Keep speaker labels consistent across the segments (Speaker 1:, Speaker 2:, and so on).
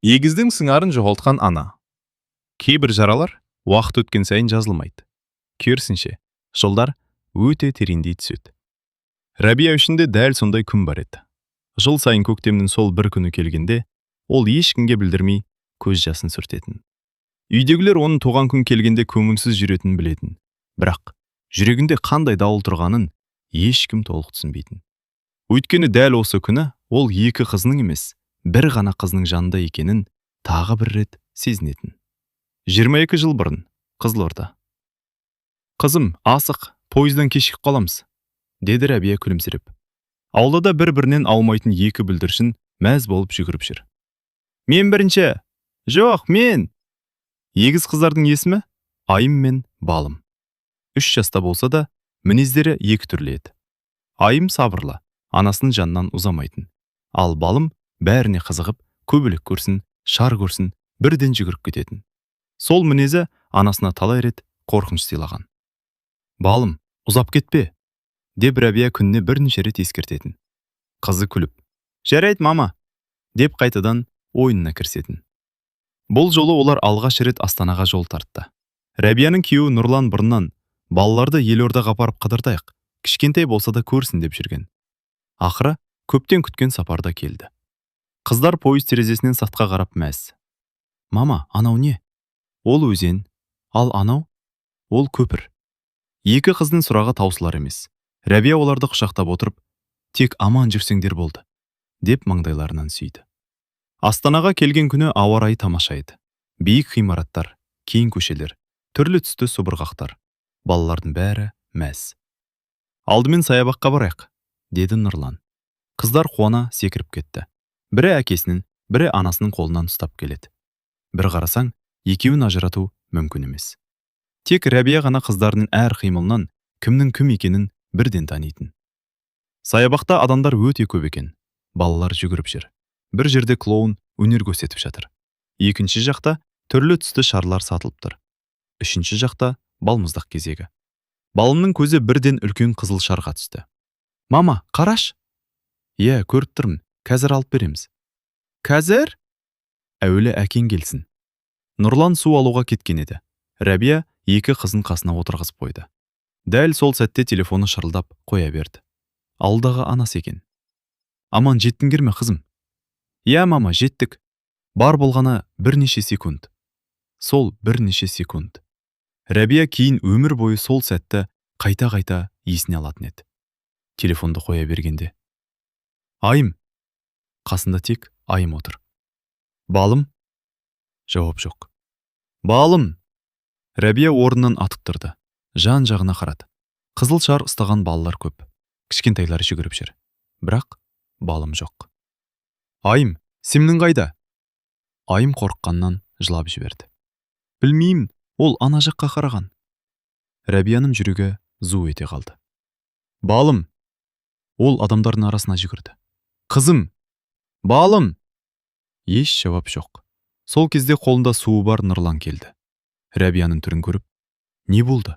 Speaker 1: Егіздің сыңарын жоғалтқан ана. Кейбір жаралар уақыт өткен сайын жазылмайды. Керісінше, жылдар өте тереңдей түседі. Рәбия үшін де дәл сондай күн бар еді. Жыл сайын көктемнің сол бір күні келгенде, ол ешкімге білдірмей көз жасын сүртетін. Үйдегілер оның туған күн келгенде көңілсіз жүретінін білетін. Бірақ жүрегінде қандай дауыл тұрғанын ешкім толық түсінбейтін. Өйткені дәл осы күні ол екі қызының емес, бір ғана қызының жанында екенін тағы бір рет сезінетін. 22 жыл бұрын, Қызылорда. Қызым, асық, пойыздан кешігіп қаламыз, деді Рәбия күлімсіреп. Аулада бір-бірінен аумайтын екі бүлдіршін мәз болып жүгіріп жүр. Мен бірінші. Жоқ, мен. Егіз қыздардың есімі Айым мен Балым. 3 жаста болса да, мінездері екі түрлі еді. Айым сабырлы, анасының жанынан ұзамайтын. Ал Балым бәріне қызығып, көбелек көрсін, шар көрсін, бірден жүгіріп кететін. Сол мінезі анасына талай рет қорқыныш сыйлаған. Балым, ұзап кетпе, деп Рәбия күніне бірнеше рет ескертетін. Қызы күліп, жарайды мама, деп қайтадан ойынына кірісетін. Бұл жолы олар алғаш рет Астанаға жол тартты. Рәбияның күйеуі Нұрлан бұрыннан балаларды Елордаға апарып қыдыртайық, кішкентай болса да көрсін деп жүрген. Ақыры көптен күткен сапарда келді. Қыздар пойыз терезесінен сыртқа қарап мәз. Мама, анау не? Ол өзен, ал анау? Ол көпір. Екі қыздың сұрағы таусылар емес. Рәбия оларды құшақтап отырып, тек аман жүрсеңдер болды, деп маңдайларынан сүйді. Астанаға келген күні ауа райы тамаша еді. Биік ғимараттар, кең көшелер, түрлі түсті субұрғақтар. Балалардың бәрі мәз. Алдымен саябаққа барайық, деді Нұрлан. Қыздар қуана секіріп кетті. Бірі әкесінің, бірі анасының қолынан ұстап келеді. Бір қарасаң, екеуін ажырату мүмкін емес. Тек Рәбия ғана қыздарының әр қимылынан кімнің кім екенін бірден танитын. Саябақта адамдар өте көп екен. Балалар жүгіріп жүр. Бір жерде клоун өнер көрсетіп жатыр. Екінші жақта түрлі түсті шарлар сатылып тұр. Үшінші жақта балмұздақ кезегі. Балымның көзі бірден үлкен қызыл шарға түсті. Мама, қараш! Иә, көріп тұрмын. Қазір алып береміз. Қазір? Әуелі әкең келсін. Нұрлан су алуға кеткен еді. Рәбия екі қызын қасына отырғызып қойды. Дәл сол сәтте телефоны шырылдап қоя берді. Алдағы анасы екен. Аман жеттіңдер ме, қызым? Иә, мама, жеттік. Бар болғаны бірнеше секунд. Сол бірнеше секунд. Рәбия кейін өмір бойы сол сәтті қайта-қайта есіне алатын еді. Телефонды қоя бергенде. Айым. Қасында тек Айым отыр. Балым? Жауап жоқ. Балым! Рәбия орнынан атып тұрды. Жан-жағына қарады. Қызыл шар ұстаған балалар көп. Кішкентайлар жүгіріп жүр. Бірақ Балым жоқ. Айым, сімнің қайда? Айым қорыққаннан жылап жіберді. Білмеймін, ол ана жаққа қараған. Рәбияның жүрегі зу ете қалды. Балым! Ол адамдардың арасына жүгірді. Қызым! Балым! Еш жауап жоқ. Сол кезде қолында суы бар Нұрлан келді. Рәбияның түрін көріп, не болды?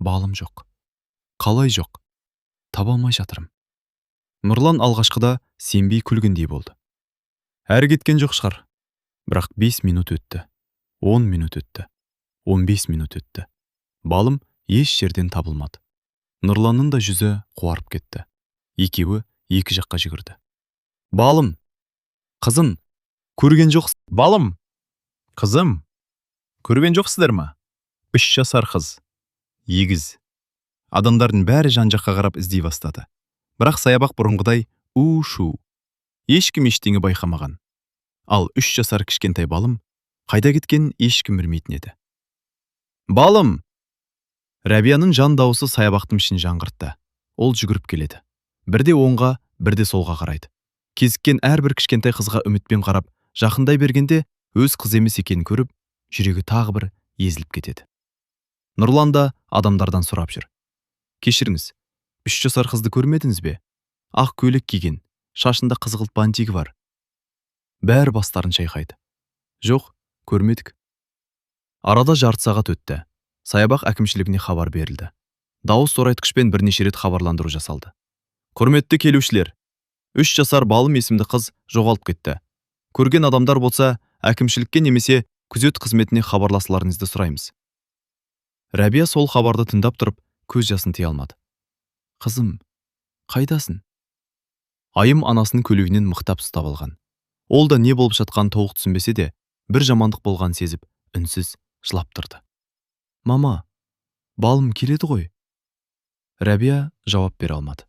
Speaker 1: Балым жоқ. Қалай жоқ? Таба алмай жатырмын. Нұрлан алғашқыда сенбей күлгендей болды. Әрі кеткен жоқ шығар. Бірақ 5 минут өтті. 10 минут өтті. 15 минут өтті. Балым еш жерден табылмады. Нұрланның да жүзі қуарып кетті. Екеуі екі жаққа жүгірді. Балым! Қызым! Көрген жоқсыз. Балым! Қызым! Көрген жоқсыздар ма? 3 жасар қыз. Егіз. Адамдардың бәрі жан жаққа қарап іздей бастады. Бірақ саябақ бұрынғыдай у-шу. Ешкім ештеңе байқамаған. Ал 3 жасар кішкентай Балым қайда кеткенін ешкім білмейтін еді. Балым! Рәбияның жан дауысы саябақтың ішін жаңғыртты. Ол жүгіріп келеді. Бірде оңға, бірде солға қарайды. Кезіккен әрбір кішкентай қызға үмітпен қарап, жақындай бергенде өз қыз емес екенін көріп, жүрегі тағы бір езіліп кетеді. Нұрлан да адамдардан сұрап жүр. Кешіріңіз, 3 жасар қызды көрмедіңіз бе? Ақ көйлек киген, шашында қызғылт бантигі бар. Бәрі бастарын шайқайды. Жоқ, көрмедік. Арада жарты сағат өтті. Саябақ әкімшілігіне хабар берілді. Дауыс зорайтқышпен бірнеше рет хабарландыру жасалды. Құрметті келушілер, 3 жасар Балым есімді қыз жоғалып кетті. Көрген адамдар болса, әкімшілікке немесе күзет қызметіне хабарласуларыңызды сұраймыз. Рәбия сол хабарды тыңдап тұрып, көз жасын тыя алмады. Қызым, қайдасың? Айым анасының көйлегінен мықтап ұстап алған. Ол да не болып жатқанын толық түсінбесе де, бір жамандық болғанын сезіп, үнсіз жылап тұрды. Мама, балым келеді ғой. Рәбия жауап бере алмады.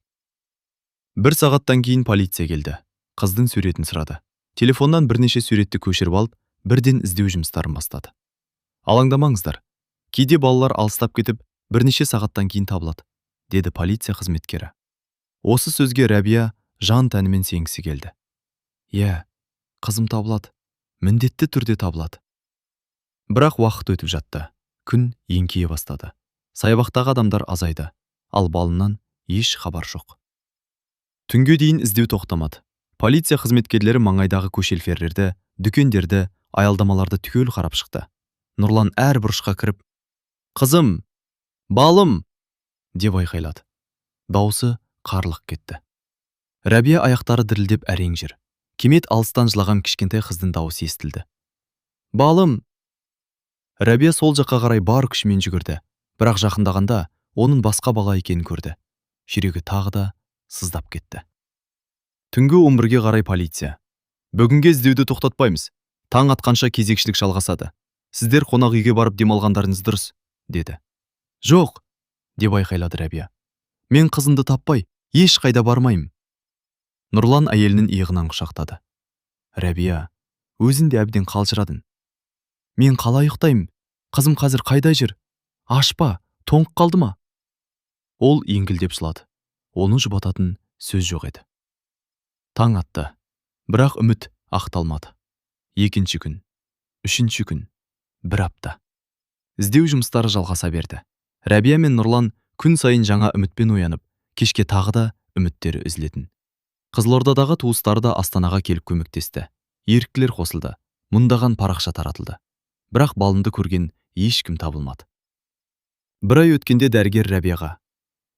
Speaker 1: Бір сағаттан кейін полиция келді. Қыздың суретін сұрады. Телефоннан бірнеше суретті көшіріп алып, бірден іздеу жұмыстарын бастады. Алаңдамаңыздар. Кейде балалар алыстап кетіп, бірнеше сағаттан кейін табылады, деді полиция қызметкері. Осы сөзге Рәбия жан тәнімен сенгісі келді. Иә, қызым табылады. Міндетті түрде табылады. Бірақ уақыт өтіп жатты. Күн еңкейе бастады. Саябақтағы адамдар азайды, ал балынан еш хабар жоқ. Түнге дейін іздеу тоқтамады. Полиция қызметкерлері маңайдағы көшелферлерді, дүкендерді, аялдамаларды түгел қарап шықты. Нұрлан әр бұрышқа кіріп, «Қызым, балым!» деп айқайлады. Даусы қарлық кетті. Рәбия аяқтары дірілдеп әрең жүр. Кемет алыстан жылаған кішкентай қыздың дауысы естілді. «Балым!» Рәбия сол жаққа қарай бар күшімен жүгірді, бірақ жақындағанда оның басқа бала екенін көрді. Жүрегі тағы да сыздап кетті. Түнгі 11-ге қарай полиция. Бүгінге іздеуді тоқтатпаймыз. Таң атқанша кезекшілік жалғасады. Сіздер қонақ үйге барып демалғандарыңыз дұрыс, деді. Жоқ, деп айқайлады Рәбия. Мен қызымды таппай, еш қайда бармайым. Нұрлан әйелінің иығынан құшақтады. Рәбия, өзің де әбден қалжырадың. Мен қалай ұйықтаймын? Қызым қазір қайда жүр? Ашпа, тоңып қалды ма? Ол еңкілдеп жылады. Оны жұбататын сөз жоқ еді. Таң атты, бірақ үміт ақталмады. Екінші күн, үшінші күн, бір апта. Іздеу жұмыстары жалғаса берді. Рәбия мен Нұрлан күн сайын жаңа үмітпен оянып, кешке тағы да үміттері үзілетін. Қызылордадағы туыстары да Астанаға келіп көмектесті. Еріктілер қосылды, мұндаған парақша таратылды. Бірақ балымды көрген ешкім табылмады. Бір ай өткенде дәрігер Рәбияға,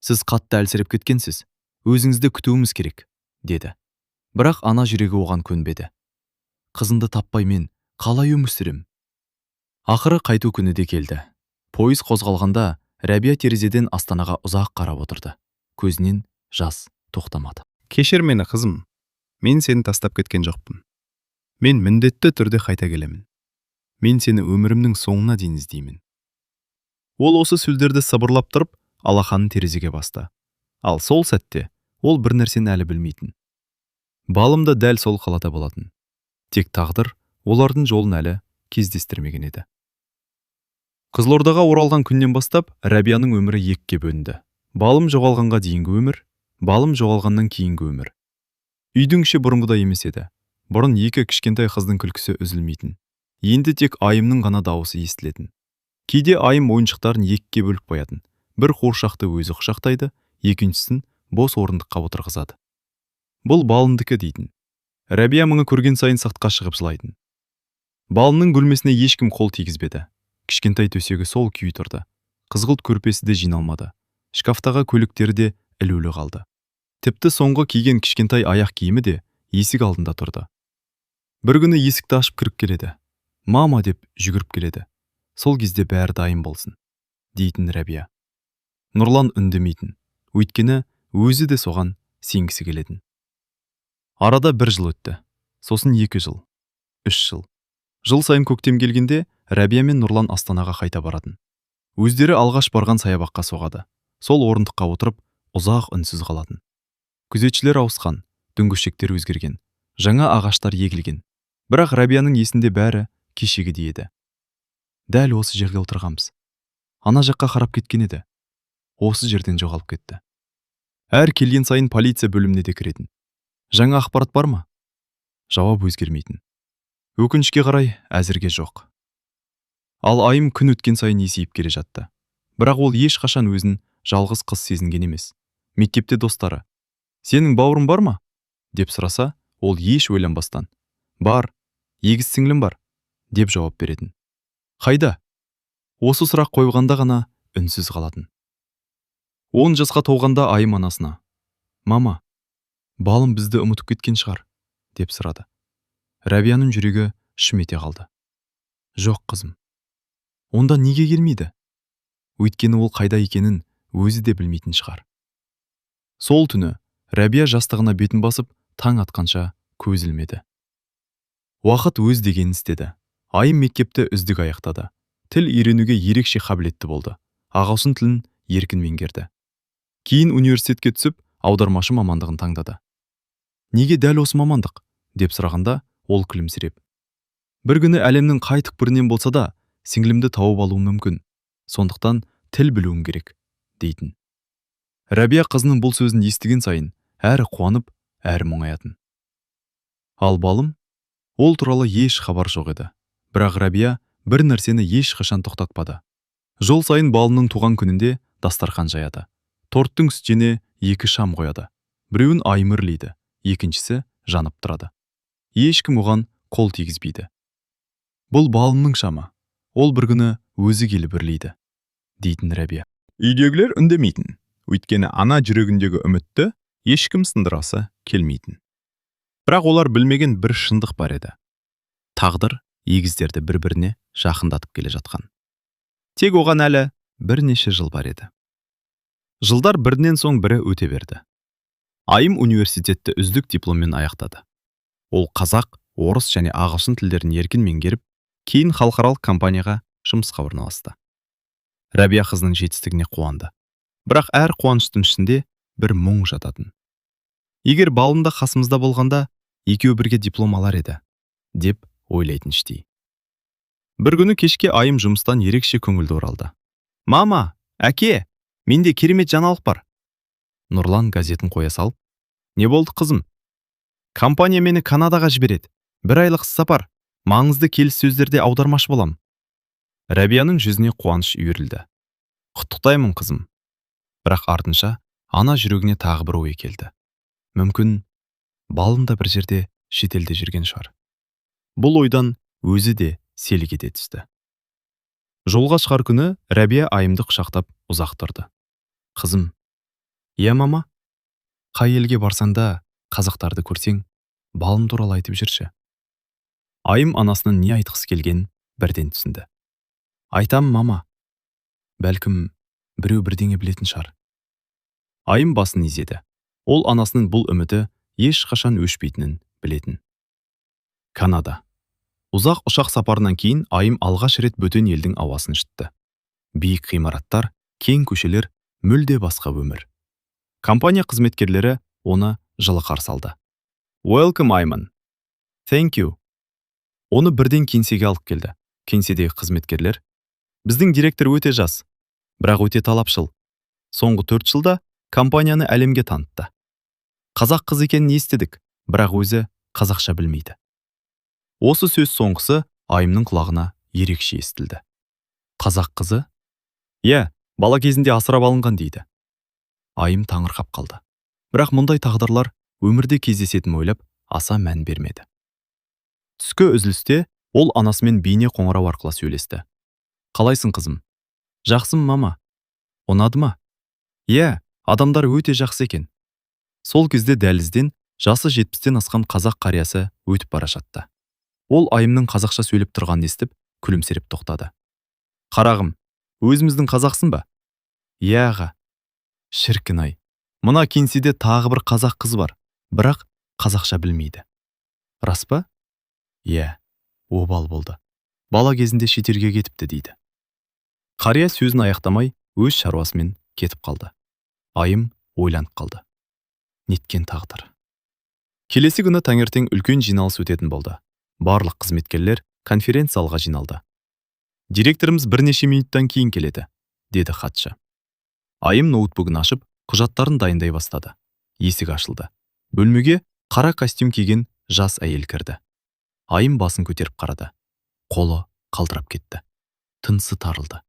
Speaker 1: сіз қатты әлсіреп кеткенсіз, өзіңізді күтуіміз керек, деді. Бірақ ана жүрегі оған көнбеді. Қызымды таппай мен қалай өмір сүрем? Ақыры қайту күні де келді. Пойыз қозғалғанда Рәбия терезеден Астанаға ұзақ қарап отырды. Көзінен жас тоқтамады. Кешір мені, қызым. Мен сені тастап кеткен жоқпын. Мен міндетті түрде қайта келемін. Мен сені өмірімнің соңына дейін іздеймін. Ол осы сөздерді сыбырлап тұрып, алақанын терезеге басты. Ал сол сәтте ол бір нәрсені әлі білмейтін. Балым да дәл сол қалада болатын. Тек тағдыр олардың жолын әлі кездестірмеген еді. Қызылордаға оралған күннен бастап Рәбияның өмірі екіге бөлінді. Балым жоғалғанға дейінгі өмір, балым жоғалғаннан кейінгі өмір. Үйдің іші бұрынғыдай емес еді. Бұрын екі кішкентай қыздың күлкісі үзілмейтін. Енді тек айымның ғана дауысы естілетін. Кейде айым ойыншықтарын екіге бөліп қоятын. Бір қуыршақты өзі құшақтайды, екіншісін бос орындыққа отырғызады. Бұл балымдікі дейтін. Рәбия мұны көрген сайын сыртқа шығып жылайтын. Балымның бөлмесіне ешкім қол тигізбеді. Кішкентай төсегі сол күйі тұрды. Қызғылт көрпесі де жиналмады. Шкафтағы көліктері де ілулі қалды. Тіпті соңғы киген кішкентай аяқ киімі де есік алдында тұрды. Бір күні есікті ашып кіріп келеді. Мама деп жүгіріп келеді. Сол кезде бәрі дайын болсын, дейтін Рәбия. Нұрлан үндемейтін. Өйткені өзі де соған сенгісі келетін. Арада бір жыл өтті. Сосын 2 жыл. 3 жыл. Жыл сайын көктем келгенде Рәбия мен Нұрлан Астанаға қайта баратын. Өздері алғаш барған саябаққа соғады. Сол орындыққа отырып, ұзақ үнсіз қалатын. Күзетшілер ауысқан, дөңгешектер өзгерген, жаңа ағаштар егілген. Бірақ Рәбияның есінде бәрі кешегідей еді. Дәл осы жерге отырғанбыз. Ана жаққа қарап кеткен еді. Осы жерден жоғалып кетті. Әр келген сайын полиция бөліміне де кіретін. Жаңа ақпарат бар ма? Жауап өзгермейтін. Өкінішке қарай әзірге жоқ. Ал айым күн өткен сайын есейіп келе жатты. Бірақ ол ешқашан өзін жалғыз қыз сезінген емес. Мектепте достары, сенің бауырың бар ма? деп сұраса, ол еш ойланбастан, бар, егіз сіңлім бар, деп жауап беретін. Қайда? Осы сұрақ қойғанда ғана үнсіз қалатын. 10 жасқа толғанда айым анасына, мама, балым бізді ұмытып кеткен шығар, деп сұрады. Рәбияның жүрегі шым ете қалды. Жоқ, қызым. Онда неге келмейді? Өйткені ол қайда екенін өзі де білмейтін шығар. Сол түні Рәбия жастығына бетін басып, таң атқанша көз ілмеді. Уақыт өз дегенін істеді. Айым мектепті үздік аяқтады. Тіл үйренуге ерекше қабілетті болды. Ағылшын тілін еркін меңгерді. Кейін университетке түсіп, аудармашы мамандығын таңдады. Неге дәл осы мамандық? Деп сұрағанда, ол күлімсіреп. Бір күні әлемнің қай түкпірінен болса да, сіңлімді тауып алуым мүмкін. Сондықтан тіл білуім керек, дейтін. Рәбия қызының бұл сөзін естіген сайын, әрі қуанып, әрі мұңаятын. Ал балым, ол туралы еш хабар жоқ еді. Бірақ Рәбия бір нәрсені ешқашан тоқтатпады. Жол сайын балының туған күнінде дастархан жаяды. Торттың үстіне 2 шам қояды. Біреуін Айым үрлейді, екіншісі жанып тұрады. Ешкім оған қол тигізбейді. Бұл балымның шамы. Ол бір күні өзі келіп үрлейді, дейтін Рәбия. Үйдегілер үндемейтін. Өйткені ана жүрегіндегі үмітті ешкім сындырасы келмейтін. Бірақ олар білмеген бір шындық бар еді. Тағдыр егіздерді бір-біріне жақындатып келе жатқан. Тек оған әлі бірнеше жыл бар еді. Жылдар бірінен соң бірі өте берді. Айым университетті үздік дипломмен аяқтады. Ол қазақ, орыс және ағылшын тілдерін еркін меңгеріп, кейін халықаралық компанияға жұмысқа орналасты. Рәбия қызының жетістігіне қуанды. Бірақ әр қуаныштың ішінде бір мұң жататын. Егер балым да қасымызда болғанда, екеуі бірге диплом алар еді, деп ойлайтын іштей. Бір күні кешке Айым жұмыстан ерекше көңілді оралды. Мама, әке, менде керемет жаңалық бар. Нұрлан газетін қоя салып, не болды қызым? Компания мені Канадаға жібереді. 1 айлық сапар, маңызды келіссөздерде аудармашы болам. Рәбияның жүзіне қуаныш үйірілді. Құттықтаймын қызым. Бірақ артынша ана жүрегіне тағы бір ой келді. Мүмкін балым да бір жерде шетелде жүрген шығар. Бұл ойдан өзі де селк ете түсті. Жолға шығар күні Рәбия Айымды құшақтап ұзақ тұрды. Қызым, иә мама, қай елге барсаң да қазақтарды көрсең, балым туралы айтып жүрші. Айым анасының не айтқысы келгенін бірден түсінді. Айтам мама, бәлкім біреу бірдеңе білетін шығар. Айым басын изеді. Ол анасының бұл үміті ешқашан өшпейтінін білетін. Канада. Ұзақ ұшақ сапарынан кейін Айым алғаш рет бөтен елдің ауасын жұтты. Биік ғимараттар, кең көшелер, мүлде басқа өмір. Компания қызметкерлері оны жылы қарсы алды. Welcome, Айым. Thank you. Оны бірден кеңсеге алып келді. Кеңседегі қызметкерлер: біздің директор өте жас, бірақ өте талапшыл. Соңғы 4 жылда компанияны әлемге танытты. Қазақ қыз екенін естідік, бірақ өзі қазақша білмейді. Осы сөз соңғысы Айымның құлағына ерекше естілді. Қазақ қызы? Иә, бала кезінде асырап алынған дейді. Айым таңырқап қалды. Бірақ мұндай тағдырлар өмірде кездесетінін ойлап, аса мән бермеді. Түскі үзілісте ол анасымен бейне қоңырау арқылы сөйлесті. Қалайсың қызым? Жақсым мама. Ұнады ма? Иә, адамдар өте жақсы екен. Сол кезде дәлізден жасы 70-тен асқан қазақ қариясы өтіп бара жатты. Ол Айымның қазақша сөйлеп тұрғанын естіп, күлімсіреп тоқтады. Қарағым, өзіміздің қазақсың ба? Иә аға. Шіркін-ай, мына кеңседе тағы бір қазақ қыз бар, бірақ қазақша білмейді. Рас па? Иә, обал болды. Бала кезінде шетелге кетіпті дейді. Қария сөзін аяқтамай өз шаруасымен кетіп қалды. Айым ойланып қалды. Неткен тағдыр. Келесі күні таңертең үлкен жиналыс өтетін болды. Барлық қызметкерлер конференц-залға жиналды. Директорымыз бірнеше минуттан кейін келеді, деді хатшы. Айым ноутбугын ашып, құжаттарын дайындай бастады. Есік ашылды. Бөлмеге қара костюм киген жас әйел кірді. Айым басын көтеріп қарады. Қолы қалтырап кетті. Тынысы тарылды.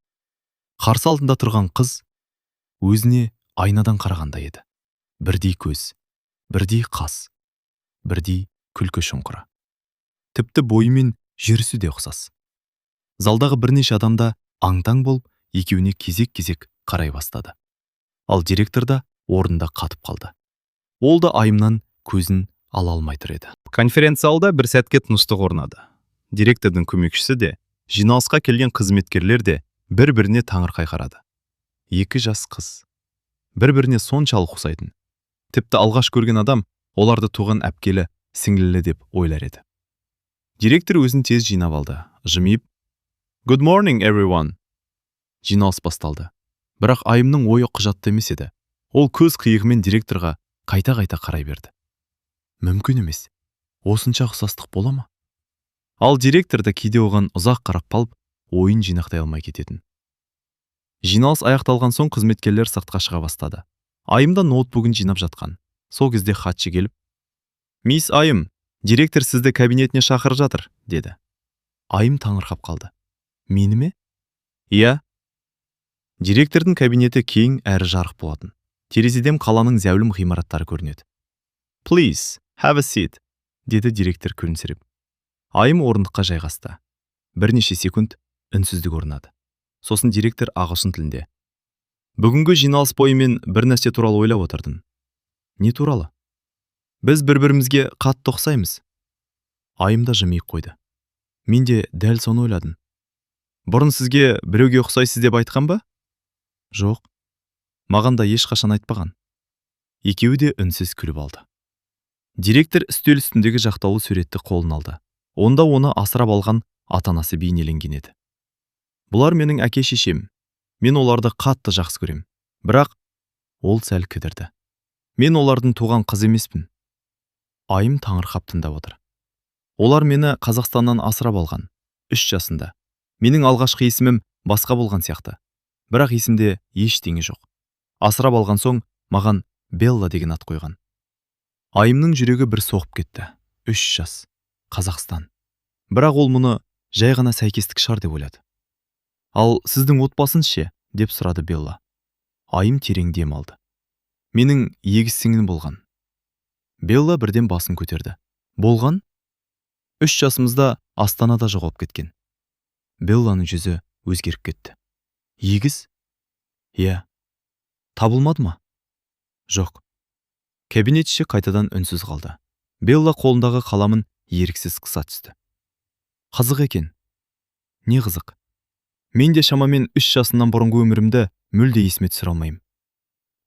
Speaker 1: Қарсы алдында тұрған қыз өзіне айнадан қарағандай еді. Бірдей көз, бірдей қас, бірдей күлкі шұңқыры. Тіпті бойы мен жүрісі де ұқсас. Залдағы бірнеше адамда аңтаң болып, екеуіне кезек-кезек қарай бастады. Ал директор да орнында қатып қалды. Ол да Айымнан көзін ала алмай тұр еді. Конференция залда бір сәтке тыныштық орнады. Директордың көмекшісі де, жиналысқа келген қызметкерлер де бір-біріне таңырқай қарады. Екі жас қыз. Бір-біріне соншалық ұқсайтын. Тіпті алғаш көрген адам оларды туған әпкелі, сіңлілі деп ойлар еді. Директор өзін тез жинап алды. Жымиып, "Good morning, everyone." Жиналыс басталды. Бірақ Айымның ойы құжатты емес еді. Ол көз қиығымен директорға қайта-қайта қарай берді. Мүмкін емес. Осынша ұқсастық бола ма? Ал директор да кейде оған ұзақ қарап қалып, ойын жинақтай алмай кететін. Жиналыс аяқталған соң қызметкерлер сыртқа шыға бастады. Айым да ноутбугын жинап жатқан. Сол кезде хатшы келіп, "Мисс Айым, директор сізді кабинетіне шақырып жатыр", деді. Айым таңырқап қалды. "Мені ме?" "Иә." Директордың кабинеті кең әрі жарық болатын. Терезеден қаланың зәулім ғимараттары көрінеді. "Please, have a seat", деді директор күлімсіреп. Айым орындыққа жайғасты. Бірнеше секунд үнсіздік орнады. Сосын директор ағылшын тілінде, "Бүгінгі жиналыс бойы мен бір нәрсе туралы ойлап отырдым." "Не туралы?" "Біз бір-бірімізге қатты ұқсаймыз." Айым да жымиып қойды. "Мен де дәл соны ойладым." "Бұрын сізге біреуге ұқсайсыз деп айтқан ба?" "Жоқ. Маған да ешқашан айтпаған." Екеуі де үнсіз күліп алды. Директор үстел үстіндегі жақтаулы суретті қолына алды. Онда оны асырап алған ата-анасы бейнеленген еді. "Бұлар менің әке-шешем. Мен оларды қатты жақсы көрем. Бірақ..." Ол сәл кідірді. "Мен олардың туған қыз емеспін." Айым таңырқап тыңдап отыр. "Олар мені Қазақстаннан асырап алған. 3 жасында. Менің алғашқы есімім басқа болған сияқты. Бірақ есімде ештеңе жоқ. Асырап алған соң маған Белла деген ат қойған." Айымның жүрегі бір соғып кетті. 3 жас. Қазақстан. Бірақ ол мұны жай ғана сәйкестік шығар деп ойлады. "Ал сіздің отбасыңыз ше?" деп сұрады Белла. Айым терең дем алды. "Менің егіз сіңлім болған." Белла бірден басын көтерді. "Болған?" "3 жасымызда Астанада жоғалып кеткен." Белланың жүзі өзгеріп кетті. "Егіз?" "Иә." "Табылмады ма?" "Жоқ." Кабинет іші қайтадан үнсіз қалды. Белла қолындағы қаламын еріксіз қыса түсті. "Қызық екен." "Не қызық?" "Мен де шамамен 3 жасымнан бұрынғы өмірімді мүлде есіме түсіре алмаймын."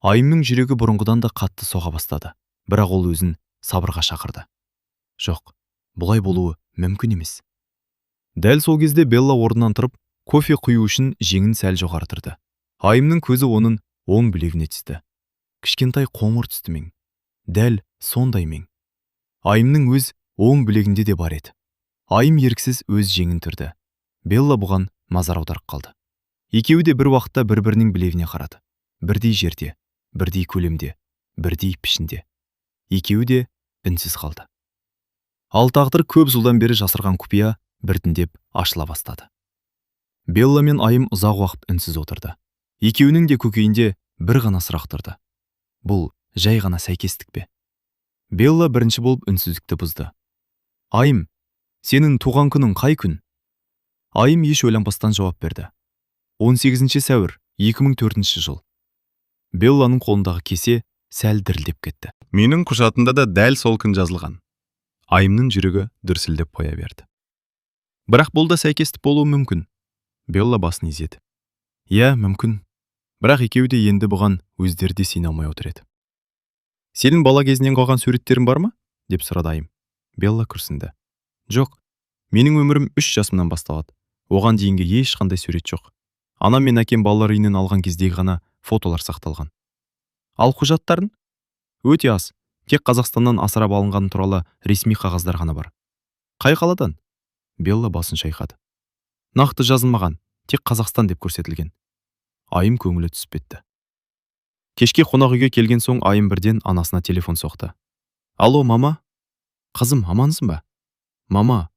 Speaker 1: Айымның жүрегі бұрынғыдан да қатты соға бастады. Бірақ ол өзін сабырға шақырды. "Жоқ, бұлай болуы мүмкін емес." Дәл сол кезде Белла орнынан тұрып, кофе құю үшін жеңін сәл жоғары тұрды. Айымның көзі оның оң білегіне түсті. Кішкентай қоңыр түсті мең. Дәл сондай мең. Айымның өз оң білегінде де бар еді. Айым еріксіз өз жеңін түрді. Белла бұған назар аударып қалды. Екеуі де бір уақытта бір-бірінің білегіне қарады. Бірдей жерде, бірдей көлемде, бірдей пішінде. Екеуі де үнсіз қалды. Ал тағдыр көп жылдан бері жасырған құпия біртіндеп ашыла бастады. Белла мен Айым ұзақ уақыт үнсіз отырды. Екеуінің де көкейінде бір ғана сұрақ тұрды. Бұл жай ғана сәйкестік пе? Белла бірінші болып үнсіздікті бұзды. "Айым, сенің туған күнің қай күн?" Айым еш ойланбастан жауап берді. 18 сәуір 2004 жыл. Белланың қолындағы кесе сәл дірілдеп кетті. "Менің құжатымда да дәл сол күн жазылған." Айымның жүрегі дүрсілдеп қоя берді. "Бірақ бұл да сәйкестік болуы мүмкін." Белла басын изеді. "Иә, мүмкін. Бірақ екеуі де енді бұған өздері де сене алмай отыр еді." "Сенің бала кезінен қалған суреттерің бар ма?" деп сұрады Айым. Белла күрсінді. "Жоқ, менің өмірім 3 жасымнан басталады. Оған дейінгі ешқандай сурет жоқ. Анам мен әкем балалар үйінен алған кездегі ғана фотолар сақталған." "Ал құжаттарың?" "Өте аз. Тек Қазақстаннан асырап алынған туралы ресми қағаздар ғана бар." "Қай қаладан?" Белла басын шайқады. "Нақты жазылмаған, тек Қазақстан деп көрсетілген." Айым көңілі түсіп кетті. Кешке қонақ үйге келген соң Айым бірден анасына телефон соқты. "Алло, мама? Қызым, амансың ба?" "Мама,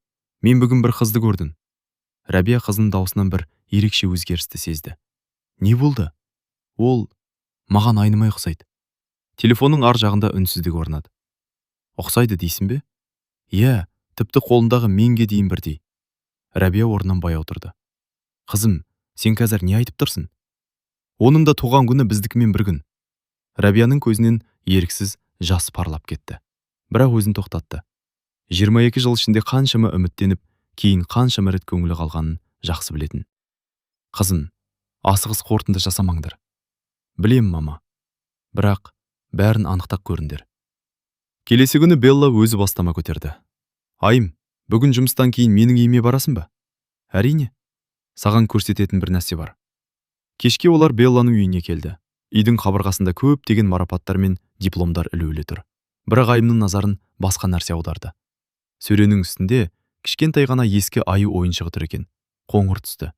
Speaker 1: мен бүгін бір қызды көрдім." Рәбия қызының даусынан бір ерекше өзгерісті сезді. "Не болды?" "Ол маған айнымай ұқсайды." Телефонның ар жағында үнсіздік орнады. "Ұқсайды дейсің бе?" "Иә, тіпті қолындағы менге дейін бірдей." Рәбия орнынан баяу тұрды. "Қызым, сен қазір не айтып тұрсың?" "Оның да туған күні біздікімен бір күн." Рәбияның көзінен еріксіз жас парлап кетті. бірақ өзін тоқтатты. 22 жыл ішінде қаншама үміттеніп, кейін қаншама рет көңілі қалғанын жақсы білетін. Қызым, асығыс қорытынды жасамаңдар. Білем, мама. Бірақ бәрін анықтап көріңдер. Келесі күні Белла өзі бастама көтерді. Айым, бүгін жұмыстан кейін менің үйіме барасың ба? Әрине. Саған көрсететін бір нәрсе бар. Кешке олар Белланың үйіне келді. Үйдің қабырғасында көптеген марапаттар мен дипломдар ілулі тұр. Бірақ айымның назарын басқа нәрсе аударды. Сөренің үстінде кішкентай ғана ескі аю ойыншығы тұр екен. Қоңыр түсті.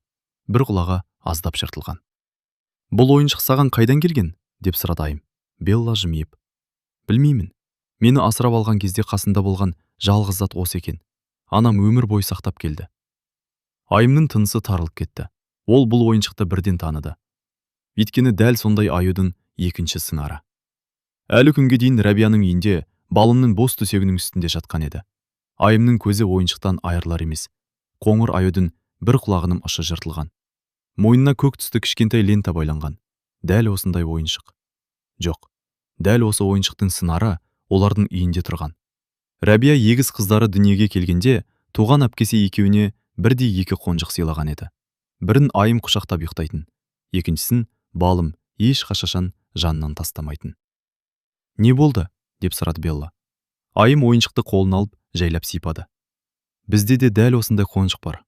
Speaker 1: Бір құлағы аздап жыртылған. Бұл ойыншық саған қайдан келген? Деп сұрады айым. Белла жымиып. Білмеймін. Мені асырап алған кезде қасында болған жалғыз зат осы екен. Анам өмір бойы сақтап келді. Айымның тынысы тарылып кетті. Ол бұл ойыншықты бірден таныды. Өйткені дәл сондай аюдың екінші сыңары. Әлі күнге дейін Рәбияның үйінде балымның бос төсегінің үстінде жатқан еді. Айымның көзі ойыншықтан айырылар емес. Қоңыр аюдың бір құлағының ұшы жыртылған. Мойнына көк түсті кішкентай лента байланған. Дәл осындай ойыншық. Жоқ, дәл осы ойыншықтың сыңары олардың үйінде тұрған. Рәбия егіз қыздары дүниеге келгенде туған әпкесі екеуіне бірдей екі қонжық сыйлаған еді. Бірін айым құшақтап ұйықтайтын, екіншісін балым ешқашан жанынан тастамайтын. Не болды? Деп сұрады Белла. Айым ойыншықты қолына алып жайлап сипады. Бізде де дәл осындай қонжық бар.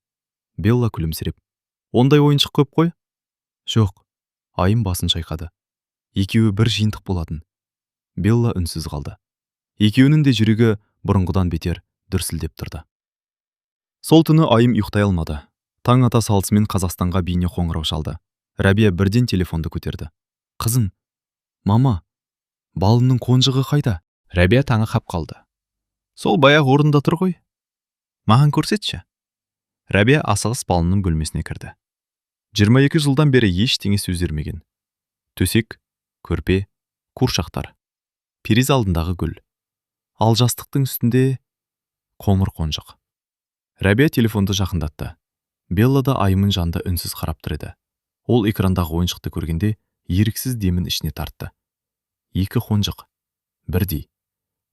Speaker 1: Белла күлімсіреп. Ондай ойыншық көп қой? Жоқ. Айым басын шайқады. Екеуі бір жиынтық болатын. Белла үнсіз қалды. Екеуінің де жүрегі бұрынғыдан бетер дүрсілдеп тұрды. Сол түні айым ұйықтай алмады. Таң ата салысымен Қазақстанға бейне қоңырау шалды. Рәбия бірден телефонды көтерді. Қызым, мама, балымның қонжығы қайда? Рәбия таңы қап қалды. Сол баяғы орында тұр ғой. Маған көрсетші. Рәбия асығыс балының бөлмесіне кірді. 22 жылдан бері ештеңе сөздермеген. Төсек, көрпе, қуыршақтар. Периз алдындағы гүл. Ал жастықтың үстінде қоңыр қонжық. Рәбия телефонды жақындатты. Белла да айымын жанында үнсіз қарап тұр еді. Ол экрандағы ойыншықты көргенде еріксіз демін ішіне тартты. Екі қонжық. Бірдей.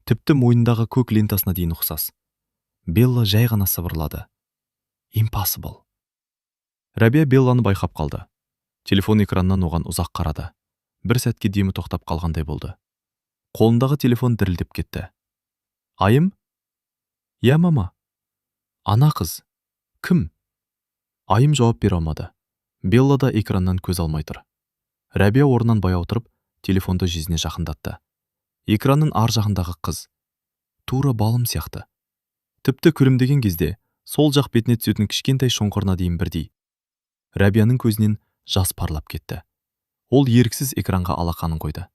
Speaker 1: Тіпті мойнындағы көк лентасына дейін ұқсас. Белла жай ғана сыбырлады. Impossible. Рәбия Белланы байқап қалды. Телефон экраннан оған ұзақ қарады. Бір сәтке демі тоқтап қалғандай болды. Қолындағы телефон дірілдеп кетті. Айым? Я, мама. Ана қыз. Кім? Айым жауап бере алмады. Белла да экраннан көз алмай тұр. Рәбия орнынан баяу тұрып, телефонды жүзіне жақындатты. Экранның ар жағындағы қыз. Тура балым сияқты. Тіпті күлімдеген кезде сол жақ бетіне түсетін кішкентай шоңқырына дейін бірдей. Рәбияның көзінен жас парлап кетті. Ол еріксіз экранға алақанын қойды.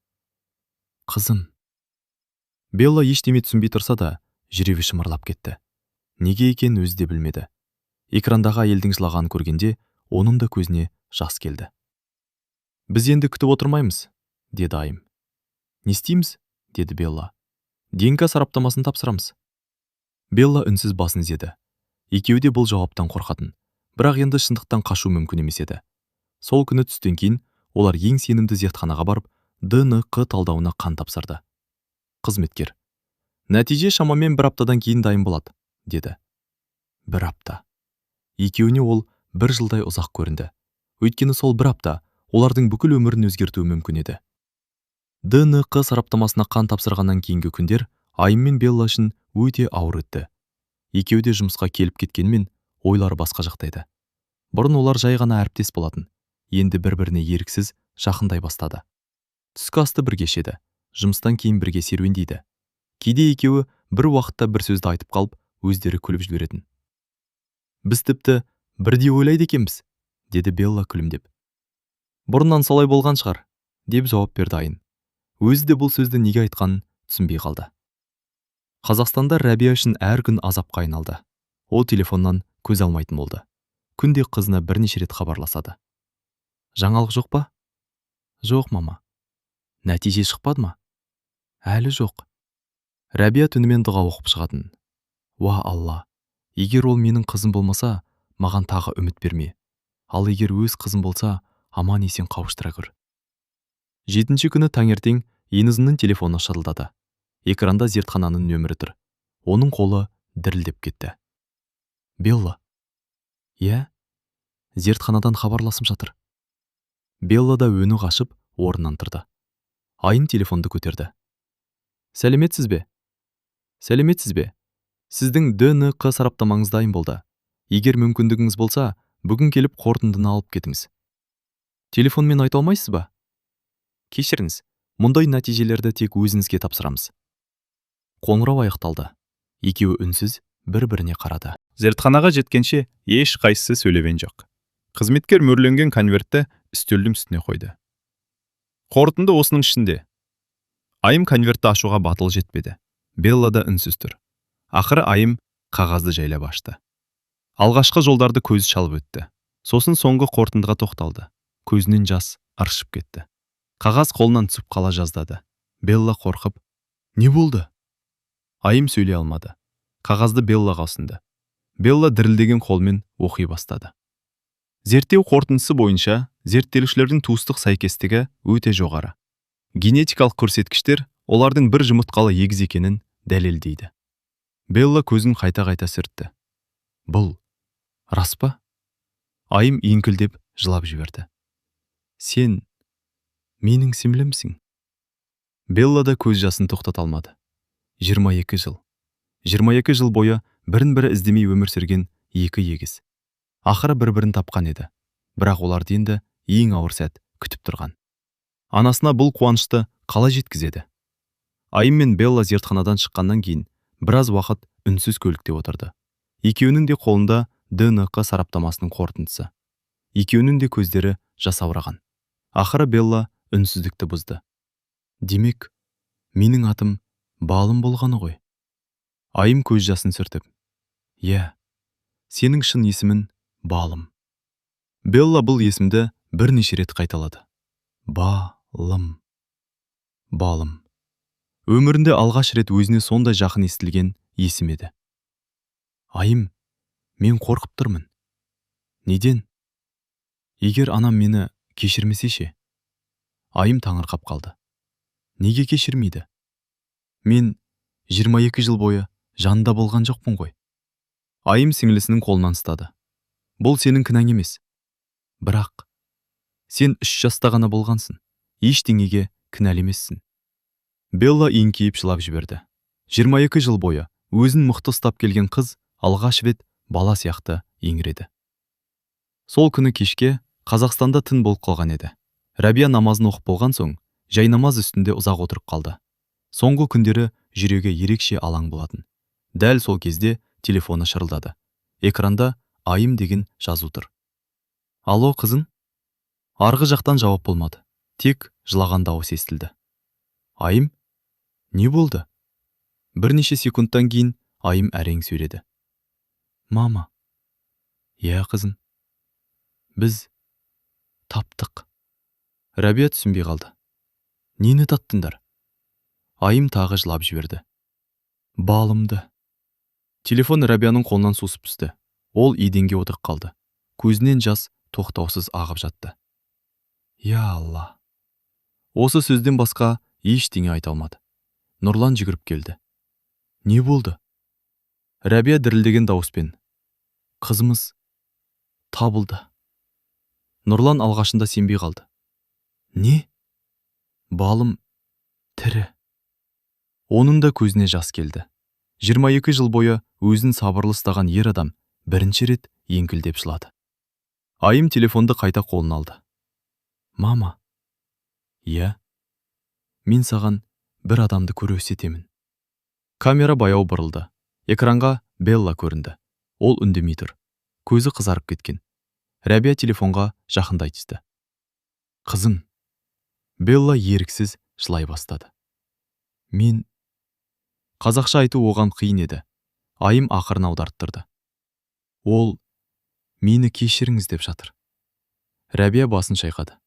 Speaker 1: Қызым. Белла ештеме түсінбей тұрса да, жүрегі шымырлап кетті. Неге екенін өзі де білмеді. Экрандағы әйелдің жылағанын көргенде, оның да көзіне жас келді. Біз енді күтіп отырмаймыз, деді айым. Не істейміз? Деді Белла. ДНК сараптамасын тапсырамыз. Белла үнсіз басын изеді. Екеуі де бұл жауаптан қорқатын, бірақ енді шындықтан қашу мүмкін емес еді. Сол күні түстен кейін олар ең сенімді зертханаға барып, ДНК талдауына қан тапсырды. Қызметкер. Нәтиже шамамен 1 аптадан кейін дайын болады, деді. 1 апта. Екеуіне ол 1 жылдай ұзақ көрінді. Өйткені сол 1 апта олардың бүкіл өмірін өзгертуі мүмкін еді. ДНК сараптамасына қан тапсырғаннан кейінгі күндер Айым мен Белла үшін өте ауыр өтті. Екеуі де жұмысқа келіп кеткенмен, ойлары басқа жақта еді. Бұрын олар жай ғана әріптес болатын. Енді бір-біріне еріксіз жақындай бастады. Түскі асты бірге ішеді. Жұмыстан кейін бірге серуендейді. Кейде екеуі бір уақытта бір сөзді айтып қалып, өздері күліп жіберетін. Біз тіпті бірдей ойлайды екенбіз, деді Белла күлімдеп. Бұрыннан солай болған шығар, деп жауап берді Айым. Өзі де бұл сөзді неге айтқанын түсінбей қалды. Қазақстанда Рәбия үшін әр күн азапқа айналды. Ол телефоннан көз алмайтын болды. Күнде қызына бірнеше рет хабарласады. Жаңалық жоқ па? Жоқ, мама. Нәтиже шықпады ма? Әлі жоқ. Рәбия түнімен дұға оқып шығатын. Уа Алла, егер ол менің қызым болмаса, маған тағы үміт берме. Ал егер өз қызым болса, аман есен қауыштыра көр. 7-ші күні таңертең Енізінің телефоны шырылдады. Экранда зертхананың нөмірі тұр. Оның қолы дірілдеп кетті. Белла. Иә, зертханадан хабарласым жатыр. Белла да өні қашып, орнынан тұрды. Айым телефонды көтерді. Сәлеметсіз бе? Сәлеметсіз бе? Сіздің ДНК сараптамаңыз дайын болды. Егер мүмкіндігіңіз болса, бүгін келіп қорытындыны алып кетіңіз. Телефонмен айта алмайсыз ба? Кешіріңіз, мұндай нәтижелерді тек өзіңізге тапсырамыз. Қоңырау аяқталды. Екеуі үнсіз бір-біріне қарады. Зертханаға жеткенше еш қайсысы сөйлеген жоқ. Қызметкер мөрленген конвертті үстелдің үстіне қойды. Қорытынды осының ішінде. Айым конвертті ашуға батыл жетпеді. Белла да үнсіз тұр. Ақыры Айым қағазды жайлап ашты. Алғашқы жолдарды көзі шалып өтті. Сосын соңғы қорытындыға тоқталды. Көзінен жас ыршып кетті. Қағаз қолынан түсіп қала жаздады. Белла қорқып, «Не болды?» Айым сөйлей алмады. Қағазды Беллаға ұсынды. Белла дірілдеген қолмен оқи бастады. Зерттеу қорытындысы бойынша зерттелушілердің туыстық сәйкестігі өте жоғары. Генетикалық көрсеткіштер олардың бір жұмыртқалы егіз екенін дәлелдейді. Белла көзін қайта-қайта сүртті. Бұл рас па? Айым еңкілдеп жылап жіберді. Сен менің сіңлімсің? Белла да көз жасын тоқтата алмады. 22 жыл. 22 жыл бойы бірін-бірі іздемей өмір сүрген екі егіз. Ақыры бір-бірін тапқан еді. Бірақ оларды енді ең ауыр сәт күтіп тұрған. Анасына бұл қуанышты қалай жеткізеді? Айым мен Белла зертханадан шыққаннан кейін біраз уақыт үнсіз көлікте отырды. Екеуінің де қолында ДНК сараптамасының қорытындысы. Екеуінің де көздері жасаураған. Ақыры Белла үнсіздікті бұзды. Демек, менің атым Балым болғаны ғой. Айым көз жасын сүртіп. Иә, сенің шын есімін Балым. Белла бұл есімді бірнеше рет қайталады. Балым. Балым. Өмірінде алғаш рет өзіне сондай жақын естілген есім еді. Айым, мен қорқып тұрмын. Неден? Егер анам мені кешірмесе ше? Айым таңырқап қалды. Неге кешірмейді? Мен 22 жыл бойы жанында болған жоқпын ғой. Айым сіңлісінің қолынан ұстады. Бұл сенің кінәң емес. Бірақ сен 3 жаста ғана болғансың. Ештеңеге кінәлі емессің. Белла еңкейіп жылап жіберді. 22 жыл бойы өзін мықты ұстап келген қыз алғаш рет бала сияқты еңіреді. Сол күні кешке Қазақстанда түн болып қалған еді. Рәбия намазын оқып болған соң, жай намаз үстінде ұзақ отырып қалды. Соңғы күндері жүрегі ерекше алаң болатын. Дәл сол кезде телефоны шырылдады. Экранда Айым деген жазу тұр. Алло, қызын? Арғы жақтан жауап болмады. Тек жылаған дауыс естілді. Айым? Не болды? Бірнеше секундтан кейін Айым әрең сөйледі. Мама. Иә, қызым. Біз таптық. Рәбия түсінбей қалды. Нені таттыңдар? Айым тағы жылап жіберді. Балымды. Телефон Рәбияның қолынан сусып түсті. Ол еденге отырып қалды. Көзінен жас тоқтаусыз ағып жатты. Я Алла. Осы сөзден басқа ештеңе айта алмады. Нұрлан жүгіріп келді. Не болды? Рәбия дірілдеген дауыспен. Қызымыз табылды. Нұрлан алғашында сенбей қалды. Не? Балым тірі. Оның да көзіне жас келді. 22 жыл бойы өзін сабырлы ұстаған ер адам бірінші рет еңкілдеп жылады. Айым телефонды қайта қолына алды. Мама. Иә. Мен саған бір адамды көрсетемін. Камера баяу бұрылды. Экранға Белла көрінді. Ол үндемей тұр. Көзі қызарып кеткен. Рәбия телефонға жақындай түсті. Қызым. Белла еріксіз жылай бастады. Мен... Қазақша айту оған қиын еді. Айым ақырын аударып тұрды. Ол мені кешіріңіз деп жатыр. Рәбия басын шайқады.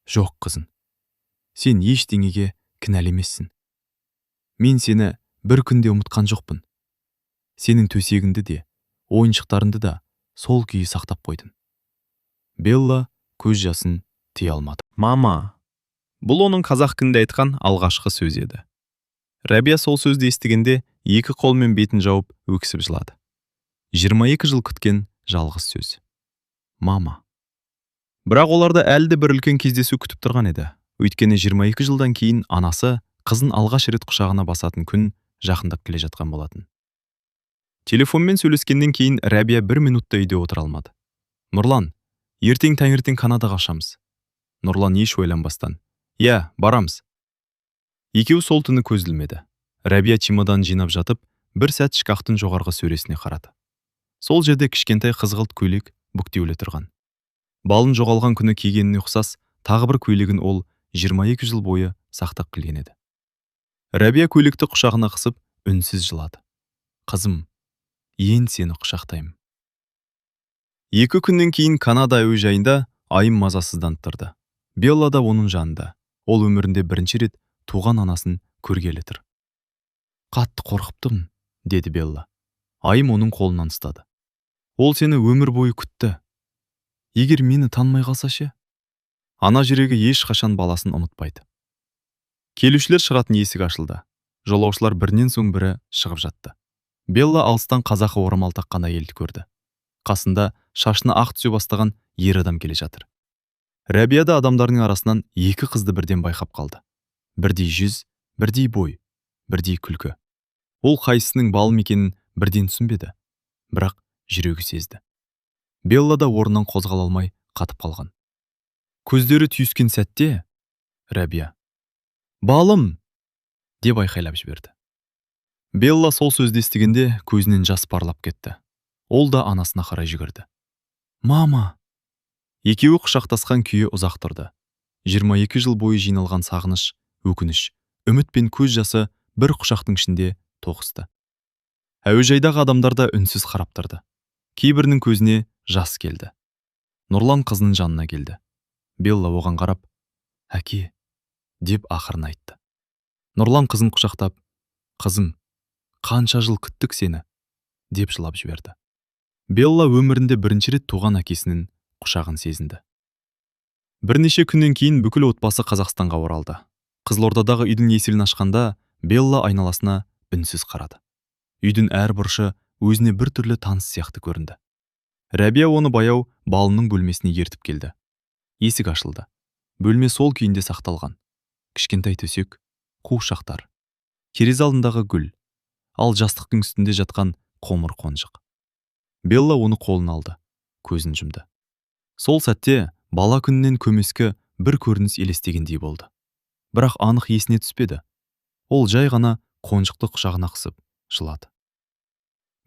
Speaker 1: Жоқ, қызым. Сен ештеңеге кінәлі емессің. Мен сені бір күнде ұмытқан жоқпын. Сенің төсегіңді де, ойыншықтарыңды да сол күйі сақтап қойдым. Белла көз жасын тыя алмады. Мама. Бұл оның қазақ тілінде айтқан алғашқы сөз еді. Рәбия сол сөзді естігенде екі қолмен бетін жауып өксіп жылады. 22 жыл күткен жалғыз сөз. Мама. Бірақ оларда әлі де бір үлкен кездесу күтіп тұрған еді. Өйткені 22 жылдан кейін анасы қызын алғаш рет құшағына басатын күн жақындап келе жатқан болатын. Телефонмен сөйлескеннен кейін Рәбия 1 минутта үйде отыра алмады. Нұрлан, ертең таңертең Канадаға ұшамыз. Нұрлан еш ойланбастан: «Иә, барамыз». Екеуі сол түні көз ілмеді. Рәбия чемодан жинап жатып, бір сәт шкафтың жоғарғы сөресіне қарады. Сол жерде кішкентай қызғылт көйлек бүктеулі тұрған. Балын жоғалған күні кигеніне ұқсас, тағы бір көйлегін ол 22 жыл бойы сақтап келген еді. Рәбия көйлекті құшағына қысып, үнсіз жылады. «Қызым, енді сені құшақтаймын». 2 күннен кейін Канада әуежайында Айым мазасызданып тұрды. Белла да оның жанында. Ол өмірінде бірінші рет туған анасын көргелі тұр. «Қатты қорқыптым», деді Белла. Айым оның қолынан ұстады. «Ол сені өмір бойы күтті. Егер мені танымай қалса ше?» Ана жүрегі ешқашан баласын ұмытпайды. Келушілер шығатын есік ашылды. Жолаушылар бірінен соң бірі шығып жатты. Белла алыстан қазақы орамал таққан әйелді көрді. Қасында шашына ақ түсе бастаған ер адам келе жатыр. Рәбия да адамдардың арасынан екі қызды бірден байқап қалды. Бірдей жүз, бірдей бой, бірдей күлкі. Ол қайсысының балым екенін бірден түсінбеді, бірақ жүрегі сезді. Белла да орнынан қозғала алмай қатып қалған. Көздері түйіскен сәтте Рәбия: «Балым!» деп айқайлап жіберді. Белла сол сөзді естігенде көзінен жас парлап кетті. Ол да анасына қарай жүгірді. «Мама!» Екеуі құшақтасқан күйі ұзақ тұрды. 22 жыл бойы жиналған сағыныш, өкініш, үміт пен көз жасы бір құшақтың ішінде тоғысты. Әуежайдағы адамдар да үнсіз қарап тұрды. Кейбірінің көзіне жас келді. Нұрлан қызының жанына келді. Белла оған қарап: «Әке», деп ақырын айтты. Нұрлан қызын құшақтап: «Қызым, қанша жыл күттік сені», деп жылап жіберді. Белла өмірінде бірінші рет туған әкесінің құшағын сезінді. Бірнеше күннен кейін бүкіл отбасы Қазақстанға оралды. Қызылордадағы үйдің есігін ашқанда Белла айналасына үнсіз қарады. Үйдің әр бұрышы өзіне бір түрлі таныс сияқты көрінді. Рәбия оны баяу балының бөлмесіне ертіп келді. Есік ашылды. Бөлме сол күйінде сақталған. Кішкентай төсек, қуыршақтар, терезе алдындағы гүл, ал жастықтың үстінде жатқан қоңыр қонжық. Белла оны қолына алды, көзін жұмды. Сол сәтте бала күнінен көмескі бір көрініс елестегендей болды. Бірақ анық есіне түспеді. Ол жай ғана қонжықты құшағына қысып жылады.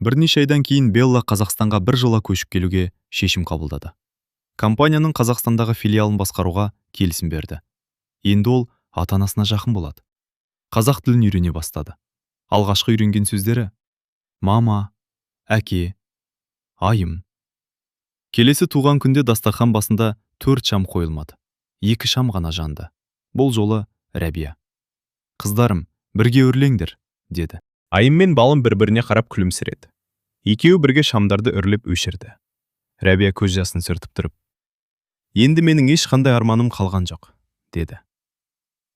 Speaker 1: Бірнеше айдан кейін Белла Қазақстанға бір жола көшіп келуге шешім қабылдады. Компанияның Қазақстандағы филиалын басқаруға келісім берді. Енді ол ата-анасына жақын болады. Қазақ тілін үйрене бастады. Алғашқы үйренген сөздері: «Мама», «Әке», «Айым». Келесі туған күнде дастархан басында 4 шам қойылмады. 2 шам ғана жанды. Бұл жолы Рәбия: «Қыздарым, бірге өрлеңдер», деді. Айым мен балым бір-біріне қарап күлімсіреді. Екеуі бірге шамдарды үрлеп өшірді. Рәбия көз жасын сүртіп тұрып: «Енді менің ешқандай арманым қалған жоқ», деді.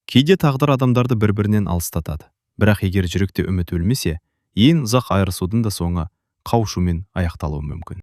Speaker 1: Кейде тағдыр адамдарды бір-бірінен алыстатады. Бірақ егер жүректе үміт өлмесе, ең ұзақ айырысудың да соңы қауышумен аяқталуы мүмкін.